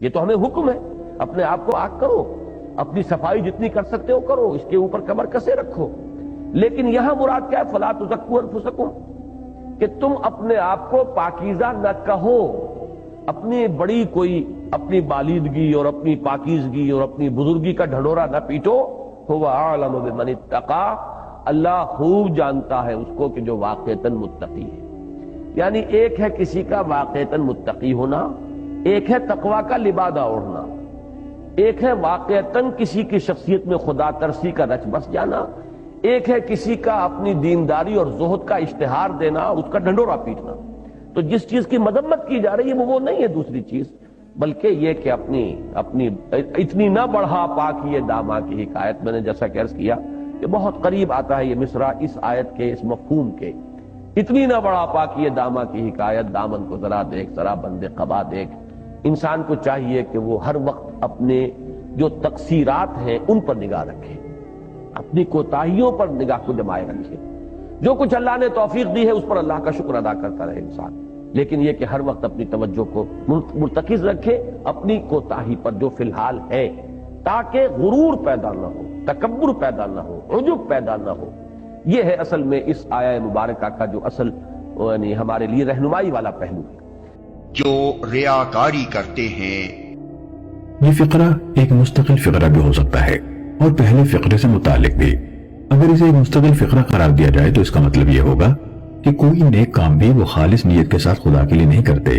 یہ تو ہمیں حکم ہے، اپنے آپ کو پاک کرو، اپنی صفائی جتنی کر سکتے ہو کرو، اس کے اوپر کمر کسے رکھو. لیکن یہاں مراد کیا ہے؟ فَلَا تُزَكُّوا أَنفُسَكُمْ، کہ تم اپنے آپ کو پاکیزہ نہ کہو، اپنی بڑی کوئی اپنی بالیدگی اور اپنی پاکیزگی اور اپنی بزرگی کا ڈھڈورا نہ پیٹو. هُوَ أَعْلَمُ بِمَنِ اتَّقَىٰ، اللہ خوب جانتا ہے اس کو کہ جو واقعتاً متقی ہے. یعنی ایک ہے کسی کا واقعتاً متقی ہونا، ایک ہے تقوی کا لبادہ اوڑھنا، ایک ہے واقعتاً کسی کی شخصیت میں خدا ترسی کا رچ بس جانا، ایک ہے کسی کا اپنی دینداری اور زہد کا اشتہار دینا، اس کا ڈنڈورا پیٹنا. تو جس چیز کی مذمت کی جا رہی ہے وہ نہیں ہے دوسری چیز، بلکہ یہ کہ اپنی اتنی نہ بڑھا پاکیے دامہ کی حکایت. میں نے جیسا کہ عرض کیا کہ بہت قریب آتا ہے یہ مصرع اس آیت کے اس مفہوم کے. اتنی نہ بڑھا پاکیے دامہ کی حکایت، دامن کو ذرا دیکھ، ذرا بند قبا دیکھ. انسان کو چاہیے کہ وہ ہر وقت اپنے جو تقصیرات ہیں ان پر نگاہ رکھے، اپنی کوتاہیوں پر نگاہ کو جمائے رکھے. جو کچھ اللہ نے توفیق دی ہے اس پر اللہ کا شکر ادا کرتا رہے انسان، لیکن یہ کہ ہر وقت اپنی توجہ کو مرتکز رکھے اپنی کوتاہی پر جو فی الحال ہے، تاکہ غرور پیدا نہ ہو، تکبر پیدا نہ ہو، عجب پیدا نہ ہو. یہ ہے اصل میں اس آیہ مبارکہ کا جو اصل یعنی ہمارے لیے رہنمائی والا پہلو ہے. جو ریاکاری کرتے ہیں. یہ فقرہ ایک مستقل فقرہ بھی ہو سکتا ہے اور پہلے فقرے سے متعلق بھی. اگر اسے ایک مستقل فقرہ قرار دیا جائے تو اس کا مطلب یہ ہوگا کہ کوئی نیک کام بھی وہ خالص نیت کے ساتھ خدا کے لیے نہیں کرتے،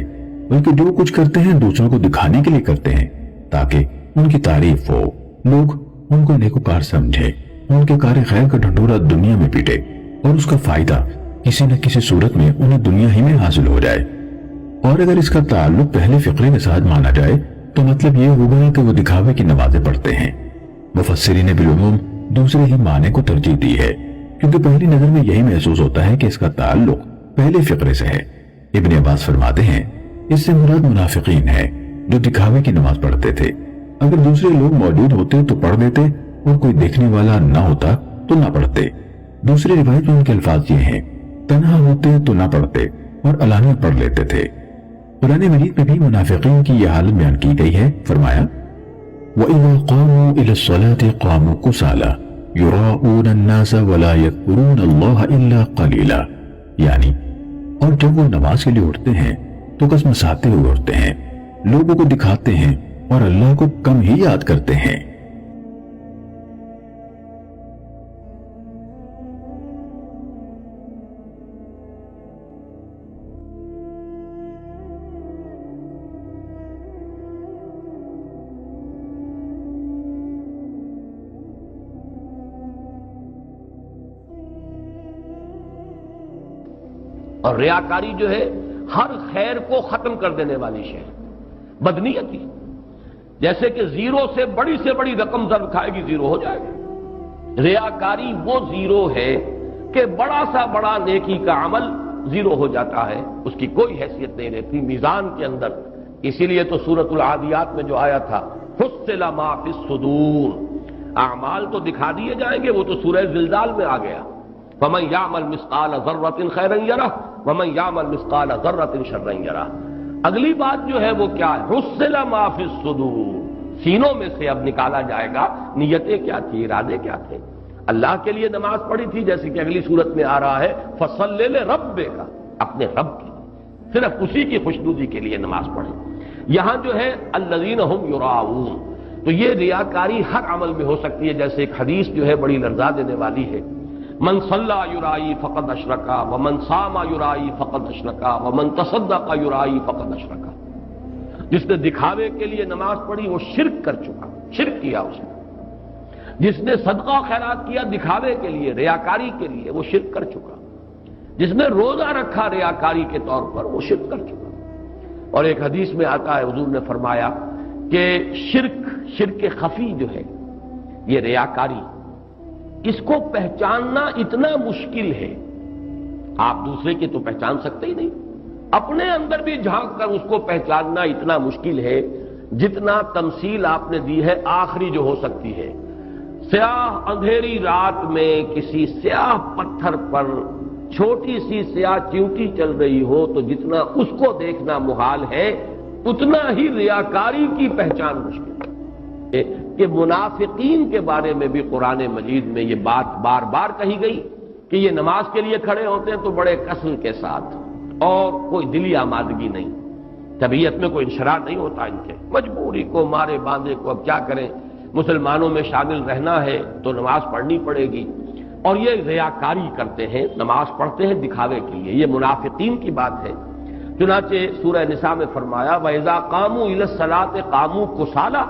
بلکہ جو کچھ کرتے ہیں دوسروں کو دکھانے کے لیے کرتے ہیں تاکہ ان کی تعریف ہو، لوگ ان کو نیکوکار سمجھے، ان کے کار خیر کا ڈھنڈورا دنیا میں پیٹے اور اس کا فائدہ کسی نہ کسی صورت میں انہیں دنیا ہی میں حاصل ہو جائے. اور اگر اس کا تعلق پہلے فقرے کے ساتھ مانا جائے تو مطلب یہ ہوگا کہ وہ دکھاوے کی نمازیں پڑھتے ہیں. مفسرین نے بالعموم دوسرے ہی معنی کو ترجیح دی ہے، کیونکہ پہلی نظر میں یہی محسوس ہوتا ہے کہ اس کا تعلق پہلے فقرے سے ہے. ابن عباس فرماتے ہیں اس سے مراد منافقین ہے جو دکھاوے کی نماز پڑھتے تھے. اگر دوسرے لوگ موجود ہوتے تو پڑھ دیتے اور کوئی دیکھنے والا نہ ہوتا تو نہ پڑھتے. دوسری روایت میں ان کے الفاظ یہ ہیں تنہا ہوتے تو نہ پڑھتے اور علانیہ پڑھ لیتے تھے. قرآن مجید میں بھی منافقین کی یہ حالت بیان کی گئی ہے. فرمایا وَإِذَا قَامُوا إِلَى الصَّلَاةِ قَامُوا كُسَالَىٰ يُرَاءُونَ النَّاسَ وَلَا يَذْكُرُونَ اللَّهَ إِلَّا قَلِيلًا، یعنی اور جب وہ نماز کے لیے اٹھتے ہیں تو کسمساتے ہوئے اٹھتے ہیں، لوگوں کو دکھاتے ہیں اور اللہ کو کم ہی یاد کرتے ہیں. اور ریاکاری جو ہے ہر خیر کو ختم کر دینے والی شے، بدنیتی. جیسے کہ زیرو سے بڑی رقم ضرب کھائے گی زیرو ہو جائے گا. ریاکاری وہ زیرو ہے کہ بڑا سا بڑا نیکی کا عمل زیرو ہو جاتا ہے، اس کی کوئی حیثیت نہیں رہتی میزان کے اندر. اسی لیے تو سورۃ العادیات میں جو آیا تھا حصل ما فی الصدور، اعمال تو دکھا دیے جائیں گے، وہ تو سورہ زلزال میں آ گیا فَمَنْ يَعْمَلْ مِثْقَالَ ذَرَّةٍ خَيْرًا يَرَهُ وَمَنْ يَعْمَلْ مِثْقَالَ ذَرَّةٍ شَرًّا يَرَهُ. اگلی بات جو ہے وہ کیا ہے؟ حُصِّلَ مَا فِي الصُّدُورِ، سینوں میں سے اب نکالا جائے گا نیتیں کیا تھی، ارادے کیا تھے. اللہ کے لیے نماز پڑھی تھی جیسے کہ اگلی صورت میں آ رہا ہے فَصَلِّ لِرَبِّكَ، اپنے رب کے لیے، صرف اسی کی خوشنودی کے لیے نماز پڑھیں. یہاں جو ہے الَّذِينَ هُمْ يُرَاءُونَ، تو یہ ریاکاری ہر عمل میں ہو سکتی ہے. جیسے ایک حدیث جو ہے بڑی لرزا دینے والی ہے، من صلی یرائی فقد اشرکا ومن صام یرائی فقد اشرکا ومن تصدق یرائی فقد اشرکا. جس نے دکھاوے کے لیے نماز پڑھی وہ شرک کر چکا، شرک کیا اس نے. جس نے صدقہ خیرات کیا دکھاوے کے لیے، ریاکاری کے لیے، وہ شرک کر چکا. جس نے روزہ رکھا ریاکاری کے طور پر وہ شرک کر چکا. اور ایک حدیث میں آتا ہے حضور نے فرمایا کہ شرک خفی جو ہے یہ ریاکاری، اس کو پہچاننا اتنا مشکل ہے، آپ دوسرے کی تو پہچان سکتے ہی نہیں، اپنے اندر بھی جھانک کر اس کو پہچاننا اتنا مشکل ہے جتنا تمثیل آپ نے دی ہے آخری جو ہو سکتی ہے. سیاہ اندھیری رات میں کسی سیاہ پتھر پر چھوٹی سی سیاہ چیونٹی چل رہی ہو تو جتنا اس کو دیکھنا محال ہے، اتنا ہی ریاکاری کی پہچان مشکل ہے کہ منافقین کے بارے میں بھی قرآن مجید میں یہ بات بار بار کہی گئی کہ یہ نماز کے لیے کھڑے ہوتے ہیں تو بڑے کسل کے ساتھ اور کوئی دلی آمادگی نہیں، طبیعت میں کوئی انشراح نہیں ہوتا ان کے، مجبوری کو مارے باندھے کو اب کیا کریں، مسلمانوں میں شامل رہنا ہے تو نماز پڑھنی پڑے گی، اور یہ ریاکاری کرتے ہیں، نماز پڑھتے ہیں دکھاوے کے لیے، یہ منافقین کی بات ہے۔ چنانچہ سورہ نساء میں فرمایا وَإِذَا قَامُوا إِلَى الصَّلَاةِ قَامُوا كُسَالَىٰ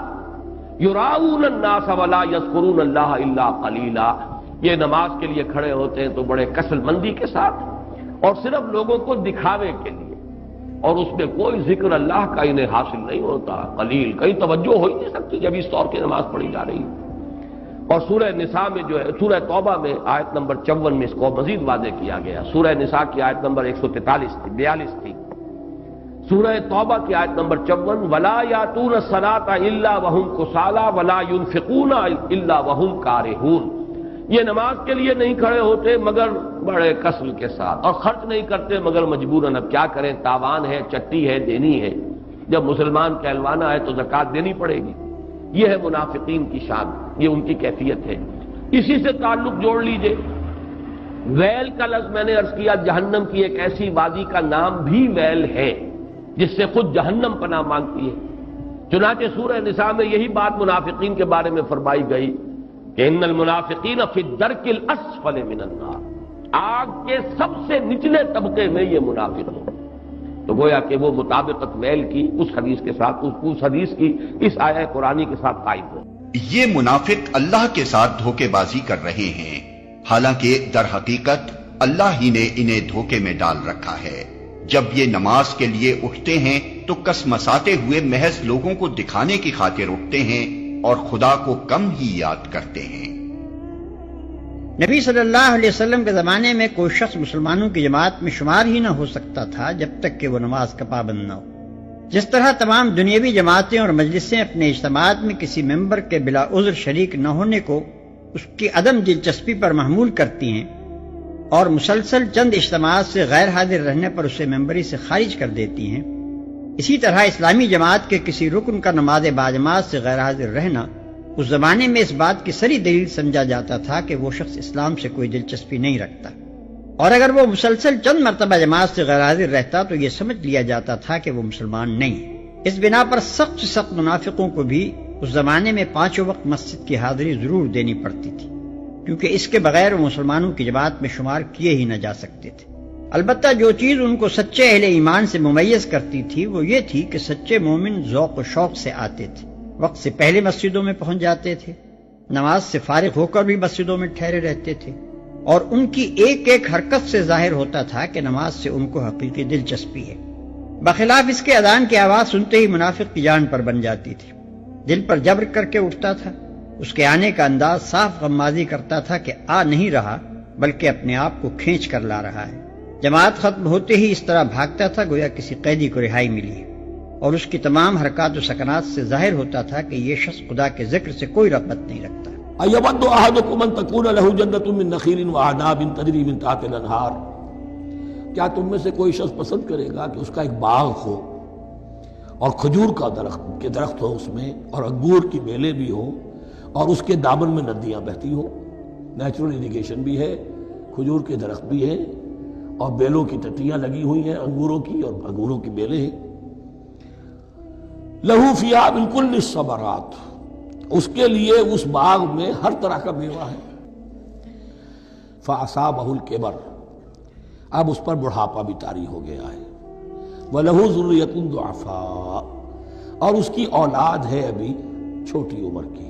يُرَاءُونَ النَّاسَ وَلَا يَذْكُرُونَ اللَّهَ إِلَّا قَلِيلًا، یہ نماز کے لیے کھڑے ہوتے ہیں تو بڑے کسل مندی کے ساتھ اور صرف لوگوں کو دکھاوے کے لیے، اور اس میں کوئی ذکر اللہ کا انہیں حاصل نہیں ہوتا، قلیل، کہیں توجہ ہو ہی نہیں سکتی جب اس طور کی نماز پڑھی جا رہی ہے۔ اور سورہ نساء میں جو ہے، سورہ توبہ میں آیت نمبر 54 میں اس کو مزید واضح کیا گیا، سورہ نساء کی آیت نمبر 143 تھی، 42 تھی، سورہ توبہ کی آیت نمبر 54 وَلَا يَأْتُونَ الصَّلَاةَ إِلَّا وَهُمْ كُسَالَىٰ وَلَا يُنْفِقُونَ إِلَّا وَهُمْ كَارِهُونَ، یہ نماز کے لیے نہیں کھڑے ہوتے مگر بڑے کسل کے ساتھ، اور خرچ نہیں کرتے مگر مجبوراً، اب کیا کریں، تاوان ہے، چٹی ہے، دینی ہے، جب مسلمان کہلوانا ہے تو زکوٰۃ دینی پڑے گی۔ یہ ہے منافقین کی شان، یہ ان کی کیفیت ہے۔ اسی سے تعلق جوڑ لیجئے، ویل کا لفظ میں نے عرض کیا، جہنم کی ایک ایسی وادی کا نام بھی ویل ہے جس سے خود جہنم پناہ مانگتی ہے۔ چنانچہ سورہ نساء میں یہی بات منافقین کے بارے میں فرمائی گئی کہ ان المنافقین فی الدرک الاسفل من النار، آگ کے سب سے نچلے طبقے میں یہ منافق ہوں۔ تو گویا کہ وہ مطابقت ویل کی اس حدیث کے ساتھ، اس حدیث کی اس آیہ قرآنی کے ساتھ قائم ہو۔ یہ منافق اللہ کے ساتھ دھوکے بازی کر رہے ہیں، حالانکہ در حقیقت اللہ ہی نے انہیں دھوکے میں ڈال رکھا ہے۔ جب یہ نماز کے لیے اٹھتے ہیں تو کسمساتے ہوئے محض لوگوں کو دکھانے کی خاطر اٹھتے ہیں اور خدا کو کم ہی یاد کرتے ہیں۔ نبی صلی اللہ علیہ وسلم کے زمانے میں کوئی شخص مسلمانوں کی جماعت میں شمار ہی نہ ہو سکتا تھا جب تک کہ وہ نماز کا پابند نہ ہو۔ جس طرح تمام دنیاوی جماعتیں اور مجلسیں اپنے اجتماعات میں کسی ممبر کے بلا عذر شریک نہ ہونے کو اس کی عدم دلچسپی پر محمول کرتی ہیں اور مسلسل چند اجتماعات سے غیر حاضر رہنے پر اسے ممبری سے خارج کر دیتی ہیں، اسی طرح اسلامی جماعت کے کسی رکن کا نماز باجماعت سے غیر حاضر رہنا اس زمانے میں اس بات کی سری دلیل سمجھا جاتا تھا کہ وہ شخص اسلام سے کوئی دلچسپی نہیں رکھتا، اور اگر وہ مسلسل چند مرتبہ جماعت سے غیر حاضر رہتا تو یہ سمجھ لیا جاتا تھا کہ وہ مسلمان نہیں ہے۔ اس بنا پر سخت سے سخت منافقوں کو بھی اس زمانے میں 5 وقت مسجد کی حاضری ضرور دینی پڑتی تھی، کیونکہ اس کے بغیر وہ مسلمانوں کی جماعت میں شمار کیے ہی نہ جا سکتے تھے۔ البتہ جو چیز ان کو سچے اہل ایمان سے ممیز کرتی تھی وہ یہ تھی کہ سچے مومن ذوق و شوق سے آتے تھے، وقت سے پہلے مسجدوں میں پہنچ جاتے تھے، نماز سے فارغ ہو کر بھی مسجدوں میں ٹھہرے رہتے تھے، اور ان کی ایک ایک حرکت سے ظاہر ہوتا تھا کہ نماز سے ان کو حقیقی دلچسپی ہے۔ بخلاف اس کے اذان کی آواز سنتے ہی منافق کی جان پر بن جاتی تھی، دل پر جبر کر کے اٹھتا تھا، اس کے آنے کا انداز صاف غمازی کرتا تھا کہ آ نہیں رہا بلکہ اپنے آپ کو کھینچ کر لا رہا ہے۔ جماعت ختم ہوتے ہی اس طرح بھاگتا تھا گویا کسی قیدی کو رہائی ملی ہے، اور اس کی تمام حرکات و سکنات سے ظاہر ہوتا تھا کہ یہ شخص خدا کے ذکر سے کوئی رغبت نہیں رکھتا۔ اَيَوَدُّ أَحَدُكُمْ أَن تَكُونَ لَهُ جَنَّةٌ مِّن نَخِيلٍ وَأَعْنَابٍ تَجْرِي مِن تَحْتِهَا الْأَنْهَارُ، کیا تم میں سے کوئی شخص پسند کرے گا کہ اس کا ایک باغ ہو اور کھجور کا درخت ہو اس میں، اور انگور کی بیلیں بھی ہوں، اور اس کے دامن میں ندیاں بہتی ہوں، نیچرل اریگیشن بھی ہے، کھجور کے درخت بھی ہیں اور بیلوں کی ٹٹیاں لگی ہوئی ہیں انگوروں کی، اور انگوروں کی بیلیں ہیں۔ لہو فیہا من کل الثمرات، اس کے لیے اس باغ میں ہر طرح کا میوہ ہے۔ فاصابہ الکبر، اب اس پر بڑھاپا بھی طاری ہو گیا ہے۔ وَلَهُ ذُرِّيَّةٌ ضُعَفَاء، اور اس کی اولاد ہے ابھی چھوٹی عمر کی،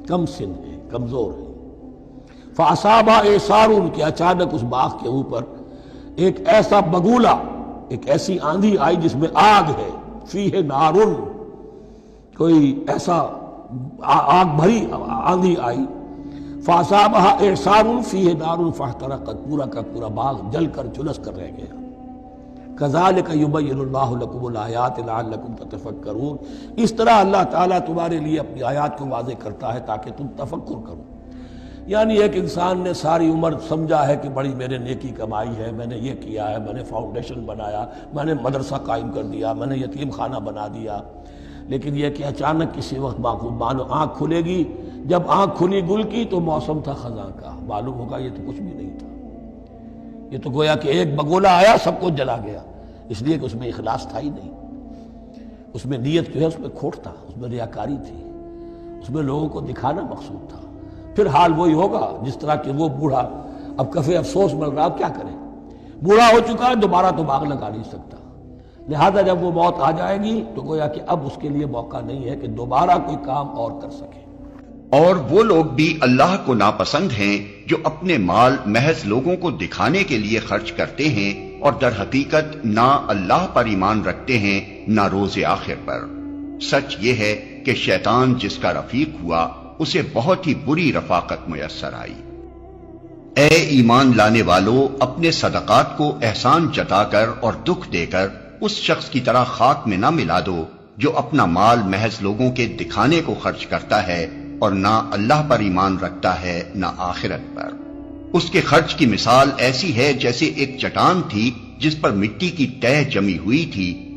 کم سن ہے، کمزور ہے۔ فاصابہ اعصار، کہ اچانک اس باغ کے اوپر ایک ایسا بگولا، ایک ایسی آندھی آئی جس میں آگ ہے، فیہ نارن، کوئی ایسا آگ بھری آندھی آئی۔ فاصابہ اعصار فیہ نار فاحترقت، پورا کا پورا باغ جل کر جھلس کر رہ گیا۔ کذالک یبین اللہ لکم الآیات لعلکم تتفکرون، اس طرح اللہ تعالیٰ تمہارے لیے اپنی آیات کو واضح کرتا ہے تاکہ تم تفکر کرو۔ یعنی ایک انسان نے ساری عمر سمجھا ہے کہ بڑی میرے نیکی کمائی ہے، میں نے یہ کیا ہے، میں نے فاؤنڈیشن بنایا، میں نے مدرسہ قائم کر دیا، میں نے یتیم خانہ بنا دیا، لیکن یہ کہ اچانک کسی وقت مانو آنکھ کھلے گی، جب آنکھ کھلی گل کی تو موسم تھا خزاں کا، معلوم ہوگا یہ تو کچھ بھی نہیں تھا، یہ تو گویا کہ ایک بگولا آیا سب کچھ جلا گیا، اس لیے کہ اس میں اخلاص تھا ہی نہیں، اس میں نیت جو ہے اس میں کھوٹ تھا، اس میں ریاکاری تھی، اس میں لوگوں کو دکھانا مقصود تھا۔ پھر حال وہی ہوگا جس طرح کہ وہ بوڑھا اب کفے افسوس مل رہا، کیا کرے، بوڑھا ہو چکا ہے، دوبارہ تو باغ لگا نہیں سکتا، لہذا جب وہ موت آ جائے گی تو گویا کہ اب اس کے لیے موقع نہیں ہے کہ دوبارہ کوئی کام اور کر سکے۔ اور وہ لوگ بھی اللہ کو ناپسند ہیں جو اپنے مال محض لوگوں کو دکھانے کے لیے خرچ کرتے ہیں اور در حقیقت نہ اللہ پر ایمان رکھتے ہیں نہ روز آخر پر۔ سچ یہ ہے کہ شیطان جس کا رفیق ہوا اسے بہت ہی بری رفاقت میسر آئی۔ اے ایمان لانے والوں، اپنے صدقات کو احسان جتا کر اور دکھ دے کر اس شخص کی طرح خاک میں نہ ملا دو جو اپنا مال محض لوگوں کے دکھانے کو خرچ کرتا ہے اور نہ اللہ پر ایمان رکھتا ہے نہ آخرت پر۔ اس کے خرچ کی مثال ایسی ہے جیسے ایک چٹان تھی جس پر مٹی کی تہ جمی ہوئی تھی،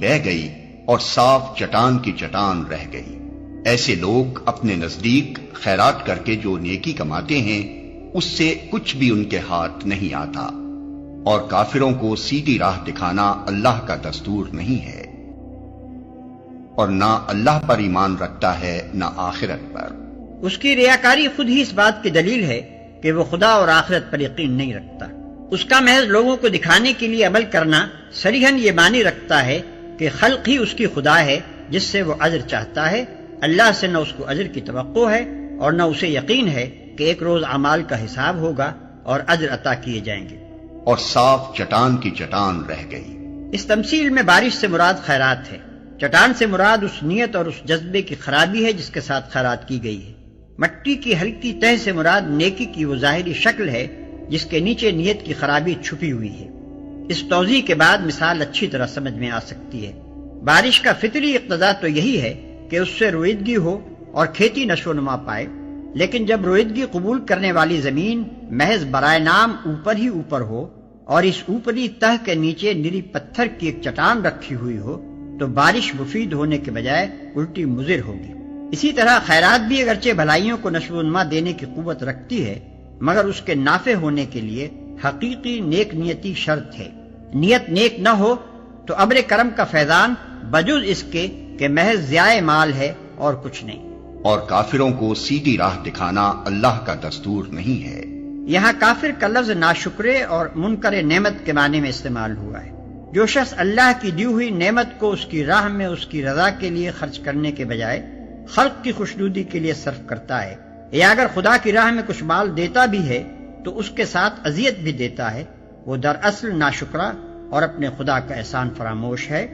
بہہ گئی اور صاف چٹان کی چٹان رہ گئی۔ ایسے لوگ اپنے نزدیک خیرات کر کے جو نیکی کماتے ہیں اس سے کچھ بھی ان کے ہاتھ نہیں آتا، اور کافروں کو سیدھی راہ دکھانا اللہ کا دستور نہیں ہے، اور نہ اللہ پر ایمان رکھتا ہے نہ آخرت پر۔ اس کی ریاکاری خود ہی اس بات کی دلیل ہے کہ وہ خدا اور آخرت پر یقین نہیں رکھتا۔ اس کا محض لوگوں کو دکھانے کے لیے عمل کرنا صریحاً یہ معنی رکھتا ہے کہ خلق ہی اس کی خدا ہے جس سے وہ اجر چاہتا ہے، اللہ سے نہ اس کو اجر کی توقع ہے اور نہ اسے یقین ہے کہ ایک روز اعمال کا حساب ہوگا اور اجر عطا کیے جائیں گے۔ اور صاف چٹان کی چٹان رہ گئی۔ اس تمثیل میں بارش سے مراد خیرات ہے، چٹان سے مراد اس نیت اور اس جذبے کی خرابی ہے جس کے ساتھ خیرات کی گئی ہے، مٹی کی ہلکی تہ سے مراد نیکی کی وہ ظاہری شکل ہے جس کے نیچے نیت کی خرابی چھپی ہوئی ہے۔ اس توضیح کے بعد مثال اچھی طرح سمجھ میں آ سکتی ہے۔ بارش کا فطری اقتضا تو یہی ہے کہ اس سے رویدگی ہو اور کھیتی نشو و نما پائے، لیکن جب رویدگی قبول کرنے والی زمین محض برائے نام اوپر ہی اوپر ہو اور اس اوپری تہ کے نیچے نری پتھر کی ایک چٹان رکھی ہوئی ہو تو بارش مفید ہونے کے بجائے الٹی مضر ہوگی۔ اسی طرح خیرات بھی اگرچہ بھلائیوں کو نشو و نما دینے کی قوت رکھتی ہے، مگر اس کے نافع ہونے کے لیے حقیقی نیک نیتی شرط ہے۔ نیت نیک نہ ہو تو ابر کرم کا فیضان بجز اس کے کہ محض ضیاء مال ہے اور کچھ نہیں۔ اور کافروں کو سیدھی راہ دکھانا اللہ کا دستور نہیں ہے۔ یہاں کافر کا لفظ ناشکرے اور منکر نعمت کے معنی میں استعمال ہوا ہے۔ جو شخص اللہ کی دی ہوئی نعمت کو اس کی راہ میں اس کی رضا کے لیے خرچ کرنے کے بجائے خلق کی خوشنودی کے لیے صرف کرتا ہے، یا اگر خدا کی راہ میں کچھ مال دیتا بھی ہے تو اس کے ساتھ اذیت بھی دیتا ہے، وہ دراصل ناشکرا اور اپنے خدا کا احسان فراموش ہے،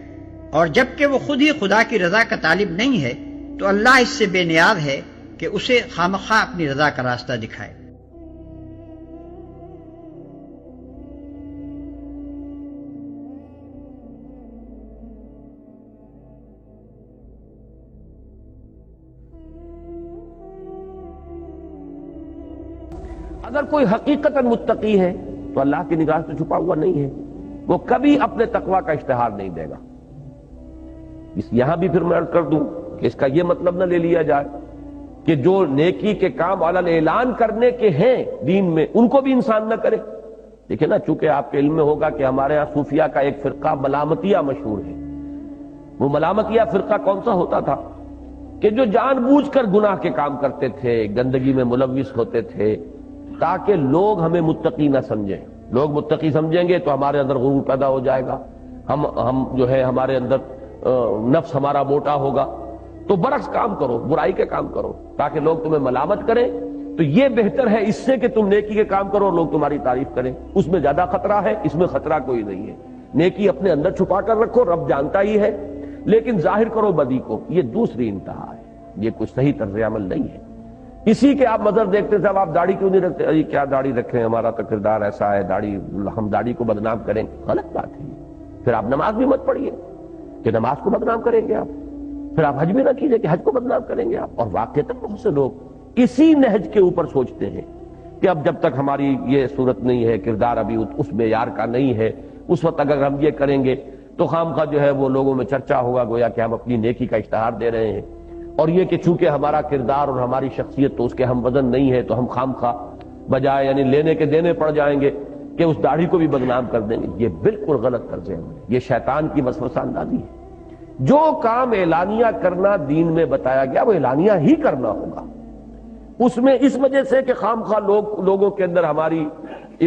اور جبکہ وہ خود ہی خدا کی رضا کا طالب نہیں ہے تو اللہ اس سے بے نیاز ہے کہ اسے خامخواہ اپنی رضا کا راستہ دکھائے۔ اگر کوئی حقیقتاً متقی ہے تو اللہ کی نگاہ سے چھپا ہوا نہیں ہے، وہ کبھی اپنے تقوی کا اشتہار نہیں دے گا۔ یہاں بھی پھر میں عرض کر دوں کہ اس کا یہ مطلب نہ لے لیا جائے کہ جو نیکی کے کام علن اعلان کرنے کے ہیں دین میں ان کو بھی انسان نہ کرے۔ دیکھیں نا، چونکہ آپ کے علم میں ہوگا کہ ہمارے ہاں صوفیہ کا ایک فرقہ ملامتیہ مشہور ہے۔ وہ ملامتیہ فرقہ کون سا ہوتا تھا کہ جو جان بوجھ کر گناہ کے کام کرتے تھے، گندگی میں ملوث ہوتے تھے تاکہ لوگ ہمیں متقی نہ سمجھیں۔ لوگ متقی سمجھیں گے تو ہمارے اندر غرور پیدا ہو جائے گا، ہم جو ہے ہمارے اندر نفس ہمارا موٹا ہوگا، تو برعکس کام کرو، برائی کے کام کرو تاکہ لوگ تمہیں ملامت کریں، تو یہ بہتر ہے اس سے کہ تم نیکی کے کام کرو اور لوگ تمہاری تعریف کریں۔ اس میں زیادہ خطرہ ہے، اس میں خطرہ کوئی نہیں ہے۔ نیکی اپنے اندر چھپا کر رکھو، رب جانتا ہی ہے، لیکن ظاہر کرو بدی کو، یہ دوسری انتہا ہے، یہ کوئی صحیح طرز عمل نہیں ہے۔ اسی کے آپ مظہر دیکھتے صاحب آپ داڑھی کیوں نہیں رکھتے؟ کیا داڑھی رکھیں، ہمارا تو کردار ایسا ہے، داڑھی، ہم داڑھی کو بدنام کریں، غلط بات ہے۔ پھر آپ نماز بھی مت پڑھیے کہ نماز کو بدنام کریں گے آپ۔ پھر آپ حج بھی نہ کیجئے کہ حج کو بدنام کریں گے آپ. اور واقعتاً بہت سے لوگ اسی نہج کے اوپر سوچتے ہیں کہ اب جب تک ہماری یہ صورت نہیں ہے، کردار ابھی اس معیار کا نہیں ہے، اس وقت اگر ہم یہ کریں گے تو خامخواہ جو ہے وہ لوگوں میں چرچا ہوگا، گویا کہ ہم اپنی نیکی کا اشتہار دے رہے ہیں. اور یہ کہ چونکہ ہمارا کردار اور ہماری شخصیت تو اس کے ہم وزن نہیں ہے، تو ہم خامخواہ بجائے یعنی لینے کے دینے پڑ جائیں گے کہ اس داڑھی کو بھی بدنام کر دیں گے. یہ بالکل غلط طرز عمل ہے، یہ شیطان کی وسوسہ اندازی ہے. جو کام اعلانیہ کرنا دین میں بتایا گیا وہ اعلانیہ ہی کرنا ہوگا. اس میں اس وجہ سے کہ خامخواہ لوگوں کے اندر ہماری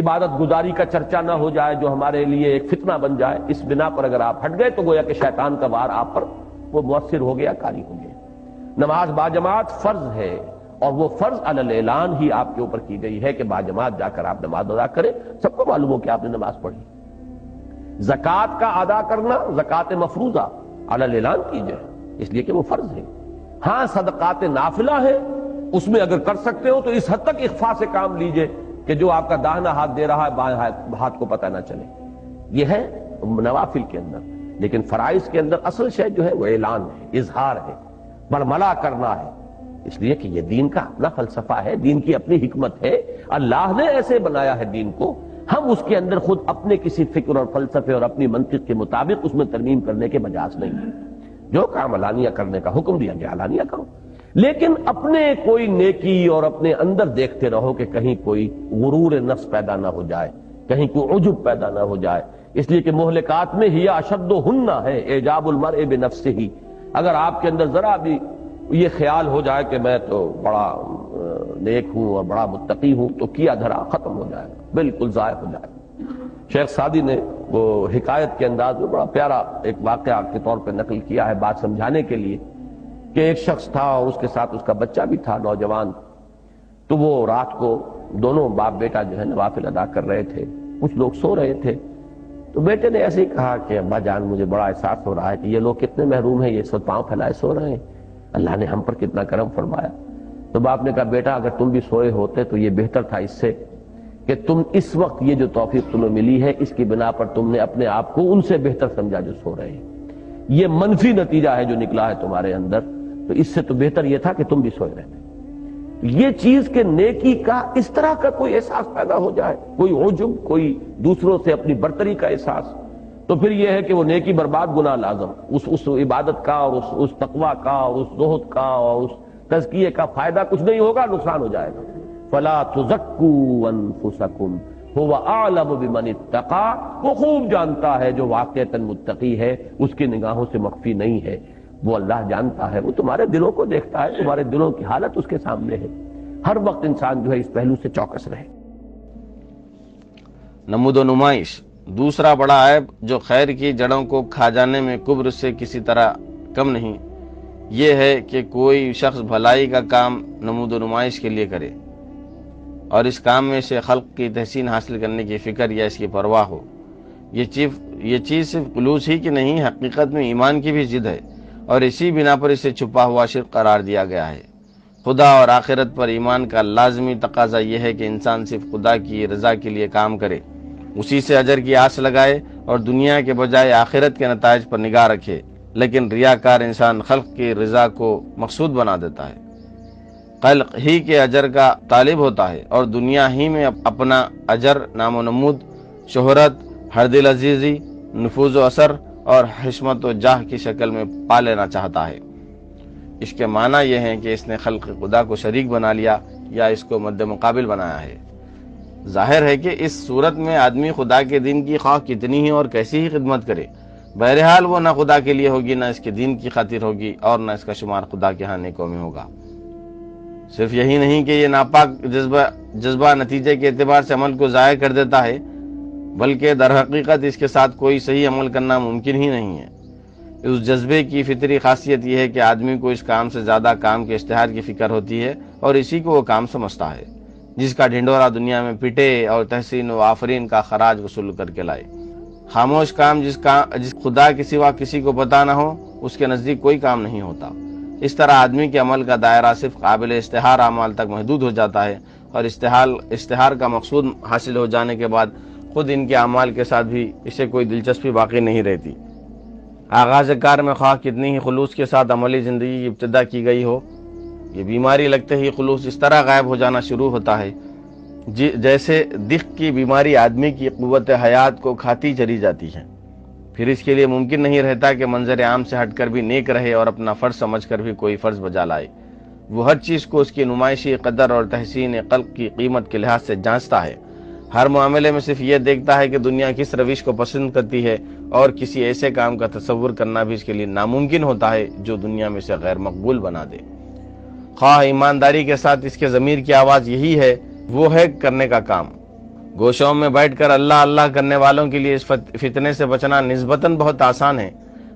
عبادت گزاری کا چرچا نہ ہو جائے جو ہمارے لیے ایک فتنہ بن جائے، اس بنا پر اگر آپ ہٹ گئے تو گویا کہ شیطان کا وار آپ پر وہ مؤثر ہو گیا، کاری ہو گیا. نماز باجماعت فرض ہے، اور وہ فرض علی الاعلان ہی آپ کے اوپر کی گئی ہے کہ باجماعت جا کر آپ نماز ادا کریں، سب کو معلوم ہو کہ آپ نے نماز پڑھی. زکوٰۃ کا ادا کرنا، زکوٰۃ مفروضہ علی الاعلان کیجئے، اس لیے کہ وہ فرض ہے. ہاں صدقات نافلہ ہے، اس میں اگر کر سکتے ہو تو اس حد تک اخفاء سے کام لیجئے کہ جو آپ کا داہنا ہاتھ دے رہا ہے بائیں ہاتھ کو پتہ نہ چلے. یہ ہے نوافل کے اندر. لیکن فرائض کے اندر اصل شے جو ہے وہ اعلان ہے، اظہار ہے، برملا کرنا ہے. اس لیے کہ یہ دین کا اپنا فلسفہ ہے، دین کی اپنی حکمت ہے، اللہ نے ایسے بنایا ہے دین کو. ہم اس کے اندر خود اپنے کسی فکر اور فلسفے اور اپنی منطق کے مطابق اس میں ترمیم کرنے کے مجاز نہیں ہے. جو کام علانیہ کرنے کا حکم دیا گیا علانیہ کرو، لیکن اپنے کوئی نیکی اور اپنے اندر دیکھتے رہو کہ کہیں کوئی غرور نفس پیدا نہ ہو جائے، کہیں کوئی عجب پیدا نہ ہو جائے. اس لیے کہ مہلکات میں ہی اشدہن ہے اعجاب المرء بنفسہ. اگر آپ کے اندر ذرا بھی یہ خیال ہو جائے کہ میں تو بڑا نیک ہوں اور بڑا متقی ہوں تو کیا دھرا ختم ہو جائے گا، بالکل ضائع ہو جائے گا. شیخ سعدی نے وہ حکایت کے انداز میں بڑا پیارا ایک واقعہ کے طور پہ نقل کیا ہے بات سمجھانے کے لیے کہ ایک شخص تھا اور اس کے ساتھ اس کا بچہ بھی تھا نوجوان. تو وہ رات کو دونوں باپ بیٹا جو ہے نوافل ادا کر رہے تھے. کچھ لوگ سو رہے تھے تو بیٹے نے ایسے ہی کہا کہ ابا جان مجھے بڑا احساس ہو رہا ہے کہ یہ لوگ کتنے محروم ہیں، یہ سو پاؤں پھیلائے سو رہے ہیں، اللہ نے ہم پر کتنا کرم فرمایا. تو باپ نے کہا بیٹا اگر تم بھی سوئے ہوتے تو یہ بہتر تھا اس سے کہ تم اس وقت یہ جو توفیق تمہیں ملی ہے اس کی بنا پر تم نے اپنے آپ کو ان سے بہتر سمجھا جو سو رہے ہیں. یہ منفی نتیجہ ہے جو نکلا ہے تمہارے اندر، تو اس سے تو بہتر یہ تھا کہ تم بھی سوئے رہتے. یہ چیز کہ نیکی کا اس طرح کا کوئی احساس پیدا ہو جائے، کوئی عجب، کوئی دوسروں سے اپنی برتری کا احساس، تو پھر یہ ہے کہ وہ نیکی برباد گناہ لازم. اس عبادت کا اور اس تقوی کا اور اس زہد کا اور اس تزکیے کا فائدہ کچھ نہیں ہوگا، نقصان ہو جائے گا. فلا تزکوا انفسکم هو اعلم بمن اتقى. وہ خوب جانتا ہے جو واقعتاً متقی ہے، اس کی نگاہوں سے مخفی نہیں ہے. وہ اللہ جانتا ہے، وہ تمہارے دلوں کو دیکھتا ہے، تمہارے دلوں کی حالت اس کے سامنے ہے. ہر وقت انسان جو ہے اس پہلو سے چوکس رہے. نمود و نمائش دوسرا بڑا عیب جو خیر کی جڑوں کو کھا جانے میں کبر سے کسی طرح کم نہیں، یہ ہے کہ کوئی شخص بھلائی کا کام نمود و نمائش کے لیے کرے اور اس کام میں سے خلق کی تحسین حاصل کرنے کی فکر یا اس کی پرواہ ہو. یہ چیز صرف خلوص ہی کی نہیں، حقیقت میں ایمان کی بھی ضد ہے، اور اسی بنا پر اسے چھپا ہوا شرک قرار دیا گیا ہے. خدا اور آخرت پر ایمان کا لازمی تقاضا یہ ہے کہ انسان صرف خدا کی رضا کے لیے کام کرے، اسی سے اجر کی آس لگائے اور دنیا کے بجائے آخرت کے نتائج پر نگاہ رکھے. لیکن ریاکار انسان خلق کی رضا کو مقصود بنا دیتا ہے، خلق ہی کے اجر کا طالب ہوتا ہے اور دنیا ہی میں اپنا اجر، نام و نمود، شہرت، ہر دل عزیزی، نفوذ و اثر اور حشمت و جاہ کی شکل میں پا لینا چاہتا ہے. اس کے معنی یہ ہے کہ اس نے خلق خدا کو شریک بنا لیا یا اس کو مد مقابل بنایا ہے. ظاہر ہے کہ اس صورت میں آدمی خدا کے دین کی خواہ کتنی ہی اور کیسی ہی خدمت کرے، بہرحال وہ نہ خدا کے لیے ہوگی، نہ اس کے دین کی خاطر ہوگی، اور نہ اس کا شمار خدا کے ہاں نیکوں میں ہوگا. صرف یہی نہیں کہ یہ ناپاک جذبہ نتیجے کے اعتبار سے عمل کو ضائع کر دیتا ہے، بلکہ در حقیقت اس کے ساتھ کوئی صحیح عمل کرنا ممکن ہی نہیں ہے. اس جذبے کی فطری خاصیت یہ ہے کہ آدمی کو اس کام سے زیادہ کام کے اشتہار کی فکر ہوتی ہے اور اسی کو وہ کام سمجھتا ہے جس کا ڈھنڈورا دنیا میں پٹے اور تحسین و آفرین کا خراج وصول کر کے لائے. خاموش کام جس خدا کے سوا کسی کو پتہ نہ ہو، اس کے نزدیک کوئی کام نہیں ہوتا. اس طرح آدمی کے عمل کا دائرہ صرف قابل اشتہار اعمال تک محدود ہو جاتا ہے، اور اشتہار کا مقصود حاصل ہو جانے کے بعد خود ان کے اعمال کے ساتھ بھی اسے کوئی دلچسپی باقی نہیں رہتی. آغاز کار میں خواہ کتنی ہی خلوص کے ساتھ عملی زندگی کی ابتدا کی گئی ہو، یہ بیماری لگتے ہی خلوص اس طرح غائب ہو جانا شروع ہوتا ہے جیسے دق کی بیماری آدمی کی قوت حیات کو کھاتی چلی جاتی ہے۔ پھر اس کے لیے ممکن نہیں رہتا کہ منظر عام سے ہٹ کر بھی نیک رہے اور اپنا فرض سمجھ کر بھی کوئی فرض بجا لائے۔ وہ ہر چیز کو اس کی نمائشی قدر اور تحسین خلق کی قیمت کے لحاظ سے جانچتا ہے۔ ہر معاملے میں صرف یہ دیکھتا ہے کہ دنیا کس روش کو پسند کرتی ہے، اور کسی ایسے کام کا تصور کرنا بھی اس کے لیے ناممکن ہوتا ہے جو دنیا میں سے غیر مقبول بنا دے۔ خواہ ایمانداری کے ساتھ اس کے ضمیر کی آواز یہی ہے، وہ ہے کرنے کا کام۔ گوشوں میں بیٹھ کر اللہ اللہ کرنے والوں کے لیے اس فتنے سے بچنا نسبتاً بہت آسان ہے،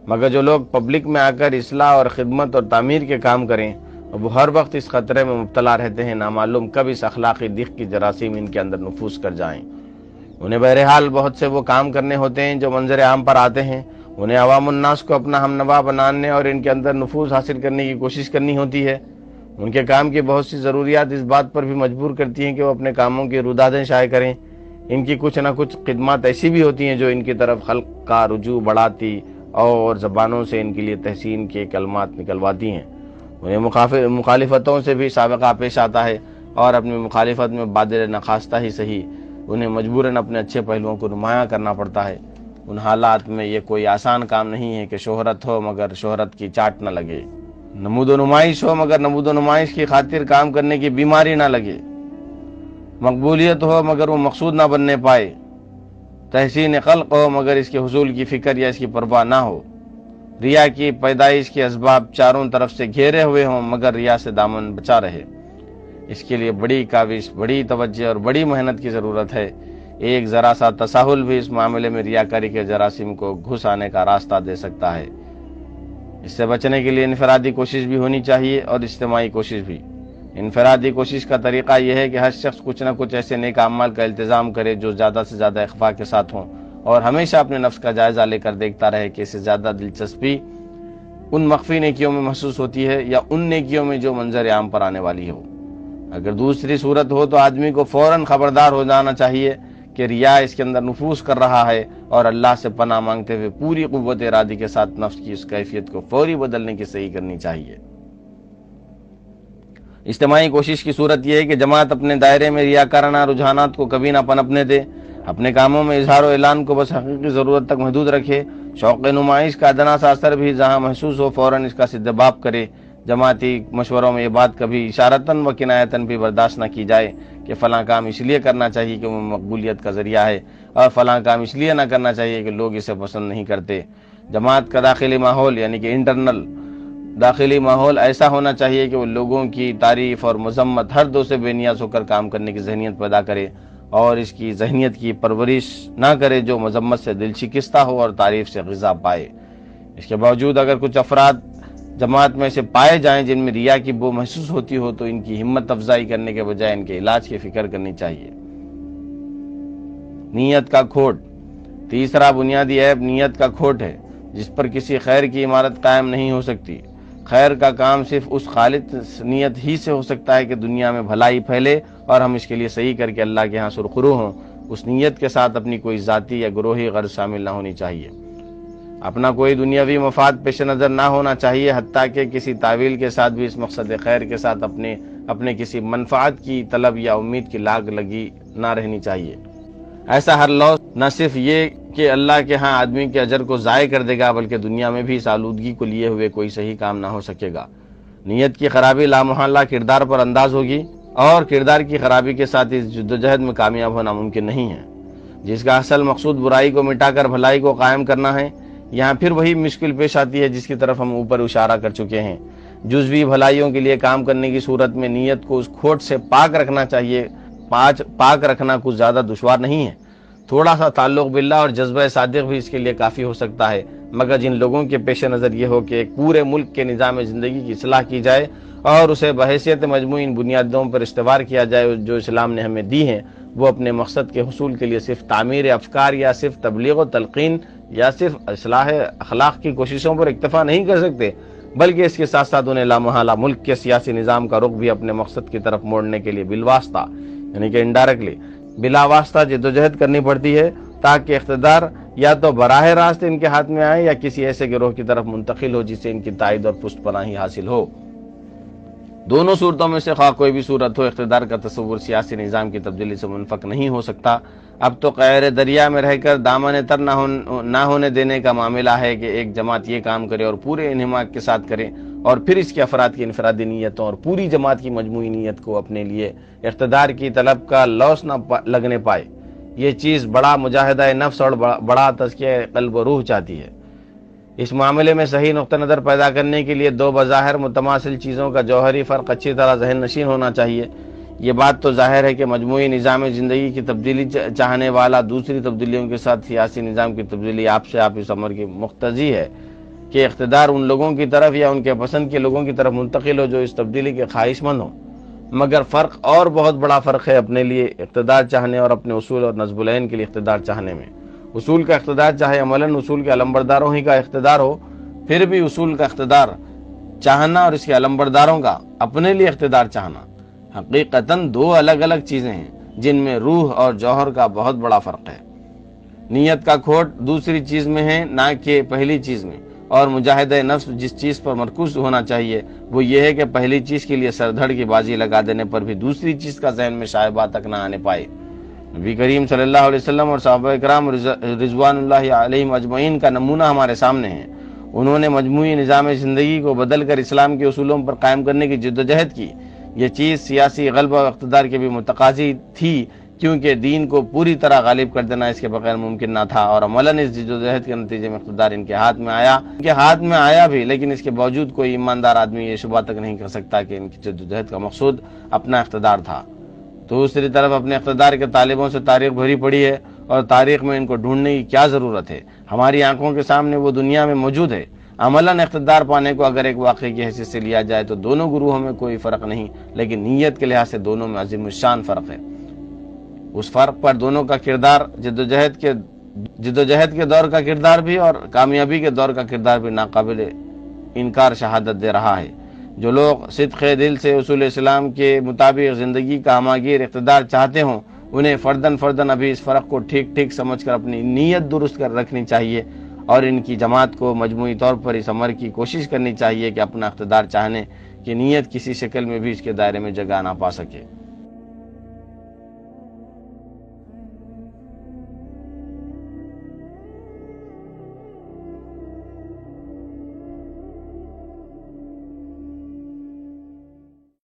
مگر جو لوگ پبلک میں آ کر اصلاح اور خدمت اور تعمیر کے کام کریں، وہ ہر وقت اس خطرے میں مبتلا رہتے ہیں نامعلوم کب اس اخلاقی دق کی جراثیم ان کے اندر نفوذ کر جائیں۔ انہیں بہرحال بہت سے وہ کام کرنے ہوتے ہیں جو منظر عام پر آتے ہیں، انہیں عوام الناس کو اپنا ہمنوا بنانے اور ان کے اندر نفوذ حاصل کرنے کی کوشش کرنی ہوتی ہے۔ ان کے کام کی بہت سی ضروریات اس بات پر بھی مجبور کرتی ہیں کہ وہ اپنے کاموں کی رودادیں شائع کریں۔ ان کی کچھ نہ کچھ خدمات ایسی بھی ہوتی ہیں جو ان کی طرف خلق کا رجوع بڑھاتی اور زبانوں سے ان کے لیے تحسین کے کلمات نکلواتی ہیں۔ انہیں مخالفتوں سے بھی سابقہ پیش آتا ہے، اور اپنی مخالفت میں بادل نخواستہ ہی صحیح انہیں مجبوراً اپنے اچھے پہلوؤں کو نمایاں کرنا پڑتا ہے۔ ان حالات میں یہ کوئی آسان کام نہیں ہے کہ شہرت ہو مگر شہرت کی چاٹ نہ لگے، نمود و نمائش ہو مگر نمود و نمائش کی خاطر کام کرنے کی بیماری نہ لگے، مقبولیت ہو مگر وہ مقصود نہ بننے پائے، تحسین خلق ہو مگر اس کے حصول کی فکر یا اس کی پرواہ نہ ہو، ریا کی پیدائش کے اسباب چاروں طرف سے گھیرے ہوئے ہوں مگر ریا سے دامن بچا رہے۔ اس کے لیے بڑی کاوش، بڑی توجہ اور بڑی محنت کی ضرورت ہے۔ ایک ذرا سا تساہل بھی اس معاملے میں ریاکاری کے جراثیم کو گھس آنے کا راستہ دے سکتا ہے۔ اس سے بچنے کے لیے انفرادی کوشش بھی ہونی چاہیے اور اجتماعی کوشش بھی۔ انفرادی کوشش کا طریقہ یہ ہے کہ ہر شخص کچھ نہ کچھ ایسے نیک اعمال کا التزام کرے جو زیادہ سے زیادہ اخفاء کے ساتھ ہوں، اور ہمیشہ اپنے نفس کا جائزہ لے کر دیکھتا رہے کہ اسے زیادہ دلچسپی ان مخفی نیکیوں میں محسوس ہوتی ہے یا ان نیکیوں میں جو منظر عام پر آنے والی ہو۔ اگر دوسری صورت ہو تو آدمی کو فوراً خبردار ہو جانا چاہیے کہ ریا اس کے اندر نفوذ کر رہا ہے، اور اللہ سے پناہ مانگتے ہوئے پوری قوت ارادی کے ساتھ نفس کی اس کیفیت کو فوری بدلنے کی صحیح کرنی چاہیے۔ اجتماعی کوشش کی صورت یہ ہے کہ جماعت اپنے دائرے میں ریاکارانہ رجحانات کو کبھی نہ پنپنے دے، اپنے کاموں میں اظہار و اعلان کو بس حقیقی ضرورت تک محدود رکھے، شوق نمائش کا ادنا سا اثر بھی جہاں محسوس ہو فوراً اس کا سدباب کرے۔ جماعتی مشوروں میں یہ بات کبھی اشارتاً و کنایتاً بھی برداشت نہ کی جائے کہ فلاں کام اس لیے کرنا چاہیے کہ وہ مقبولیت کا ذریعہ ہے، اور فلاں کام اس لیے نہ کرنا چاہیے کہ لوگ اسے پسند نہیں کرتے۔ جماعت کا داخلی ماحول یعنی کہ انٹرنل داخلی ماحول ایسا ہونا چاہیے کہ وہ لوگوں کی تعریف اور مذمت ہر دو سے بے نیاز ہو کر کام کرنے کی ذہنیت پیدا کرے، اور اس کی ذہنیت کی پرورش نہ کرے جو مذمت سے دل شکستہ ہو اور تعریف سے غذا پائے۔ اس کے باوجود اگر کچھ افراد جماعت میں سے پائے جائیں جن میں ریا کی بو محسوس ہوتی ہو تو ان کی ہمت افزائی کرنے کے بجائے ان کے علاج کی فکر کرنی چاہیے۔ نیت کا کھوٹ۔ تیسرا بنیادی عیب نیت کا کھوٹ ہے جس پر کسی خیر کی عمارت قائم نہیں ہو سکتی۔ خیر کا کام صرف اس خالص نیت ہی سے ہو سکتا ہے کہ دنیا میں بھلائی پھیلے اور ہم اس کے لیے صحیح کر کے اللہ کے ہاں سرخرو ہوں۔ اس نیت کے ساتھ اپنی کوئی ذاتی یا گروہی غرض شامل نہ ہونی چاہیے، اپنا کوئی دنیاوی مفاد پیش نظر نہ ہونا چاہیے، حتیٰ کہ کسی تعویل کے ساتھ بھی اس مقصد خیر کے ساتھ اپنے کسی منفعت کی طلب یا امید کی لاگ لگی نہ رہنی چاہیے۔ ایسا ہر لفظ نہ صرف یہ کہ اللہ کے ہاں آدمی کے اجر کو ضائع کر دے گا بلکہ دنیا میں بھی اس آلودگی کو لیے ہوئے کوئی صحیح کام نہ ہو سکے گا۔ نیت کی خرابی لامحالہ کردار پر انداز ہوگی، اور کردار کی خرابی کے ساتھ اس جدوجہد میں کامیاب ہونا ممکن نہیں ہے جس کا اصل مقصود برائی کو مٹا کر بھلائی کو قائم کرنا ہے۔ یہاں پھر وہی مشکل پیش آتی ہے جس کی طرف ہم اوپر اشارہ کر چکے ہیں۔ جزوی بھلائیوں کے لیے کام کرنے کی صورت میں نیت کو اس کھوٹ سے پاک رکھنا چاہیے۔ پاک رکھنا کچھ زیادہ دشوار نہیں ہے، تھوڑا سا تعلق باللہ اور جذبہ صادق بھی اس کے لیے کافی ہو سکتا ہے، مگر جن لوگوں کے پیش نظر یہ ہو کہ ایک پورے ملک کے نظام زندگی کی اصلاح کی جائے اور اسے بحیثیت مجموعی بنیادوں پر استوار کیا جائے جو اسلام نے ہمیں دی ہیں، وہ اپنے مقصد کے حصول کے لیے صرف تعمیر افکار یا صرف تبلیغ و تلقین یا صرف اصلاح اخلاق کی کوششوں پر اکتفا نہیں کر سکتے، بلکہ اس کے ساتھ ساتھ انہیں لامحالہ ملک کے سیاسی نظام کا رخ بھی اپنے مقصد کی طرف موڑنے کے لیے بالواسطہ یعنی کہ انڈائریکٹلی بلا واسطہ جدوجہد کرنی پڑتی ہے تاکہ اقتدار یا تو براہ راست ان کے ہاتھ میں آئے یا کسی ایسے گروہ کی طرف منتقل ہو جسے ان کی تائید اور پشت پناہی حاصل ہو۔ دونوں صورتوں میں سے خواہ کوئی بھی صورت ہو، اقتدار کا تصور سیاسی نظام کی تبدیلی سے منفک نہیں ہو سکتا۔ اب تو قعر دریا میں رہ کر دامن تر نہ ہونے دینے کا معاملہ ہے کہ ایک جماعت یہ کام کرے اور پورے انہماک کے ساتھ کرے، اور پھر اس کے افراد کی انفرادی نیتوں اور پوری جماعت کی مجموعی نیت کو اپنے لیے اقتدار کی طلب کا لوث نہ لگنے پائے۔ یہ چیز بڑا مجاہدہ نفس اور بڑا تزکیہ قلب و روح چاہتی ہے۔ اس معاملے میں صحیح نقطہ نظر پیدا کرنے کے لیے دو بظاہر متماثل چیزوں کا جوہری فرق اچھی طرح ذہن نشین ہونا چاہیے۔ یہ بات تو ظاہر ہے کہ مجموعی نظام زندگی کی تبدیلی چاہنے والا دوسری تبدیلیوں کے ساتھ سیاسی نظام کی تبدیلی آپ سے آپ اس امر کی مقتضی ہے کہ اقتدار ان لوگوں کی طرف یا ان کے پسند کے لوگوں کی طرف منتقل ہو جو اس تبدیلی کے خواہش مند ہوں۔ مگر فرق اور بہت بڑا فرق ہے اپنے لیے اقتدار چاہنے اور اپنے اصول اور نصب العین کے لیے اقتدار چاہنے میں۔ اصول کا اقتدار چاہے عملاً اصول کے علمبرداروں ہی کا اقتدار ہو، پھر بھی اصول کا اقتدار چاہنا اور اس کے علمبرداروں کا اپنے لیے اقتدار چاہنا حقیقتاً دو الگ الگ چیزیں ہیں جن میں روح اور جوہر کا بہت بڑا فرق ہے۔ نیت کا کھوٹ دوسری چیز میں ہے نہ کہ پہلی چیز میں، اور مجاہدہ نفس جس چیز پر مرکوز ہونا چاہیے وہ یہ ہے کہ پہلی چیز کے لیے سر دھڑ کی بازی لگا دینے پر بھی دوسری چیز کا ذہن میں شائبہ تک نہ آنے پائے۔ نبی کریم صلی اللہ علیہ وسلم اور صحابہ کرام رضوان اللہ علیہم اجمعین کا نمونہ ہمارے سامنے ہے۔ انہوں نے مجموعی نظام زندگی کو بدل کر اسلام کے اصولوں پر قائم کرنے کی جدوجہد کی۔ یہ چیز سیاسی غلبہ و اقتدار کے بھی متقاضی تھی، کیونکہ دین کو پوری طرح غالب کر دینا اس کے بغیر ممکن نہ تھا، اور عملاً اس جدوجہد کے نتیجے میں اقتدار ان کے ہاتھ میں آیا بھی، لیکن اس کے باوجود کوئی ایماندار آدمی یہ شبہ تک نہیں کر سکتا کہ ان کی جدوجہد کا مقصود اپنا اقتدار تھا۔ دوسری طرف اپنے اقتدار کے طالبوں سے تاریخ بھری پڑی ہے، اور تاریخ میں ان کو ڈھونڈنے کی کیا ضرورت ہے؟ ہماری آنکھوں کے سامنے وہ دنیا میں موجود ہے۔ عملاً اقتدار پانے کو اگر ایک واقعے کی حیثیت سے لیا جائے تو دونوں گروہوں میں کوئی فرق نہیں، لیکن نیت کے لحاظ سے دونوں میں عظیم الشان فرق ہے۔ اس فرق پر دونوں کا کردار جدوجہد کے دور کا کردار بھی اور کامیابی کے دور کا کردار بھی ناقابل انکار شہادت دے رہا ہے۔ جو لوگ صدق دل سے اصول اسلام کے مطابق زندگی کا ہماگیر اقتدار چاہتے ہوں، انہیں فرداً ابھی اس فرق کو ٹھیک سمجھ کر اپنی نیت درست کر رکھنی چاہیے، اور ان کی جماعت کو مجموعی طور پر اس امر کی کوشش کرنی چاہیے کہ اپنا اقتدار چاہنے کی نیت کسی شکل میں بھی اس کے دائرے میں جگہ نہ پا سکے۔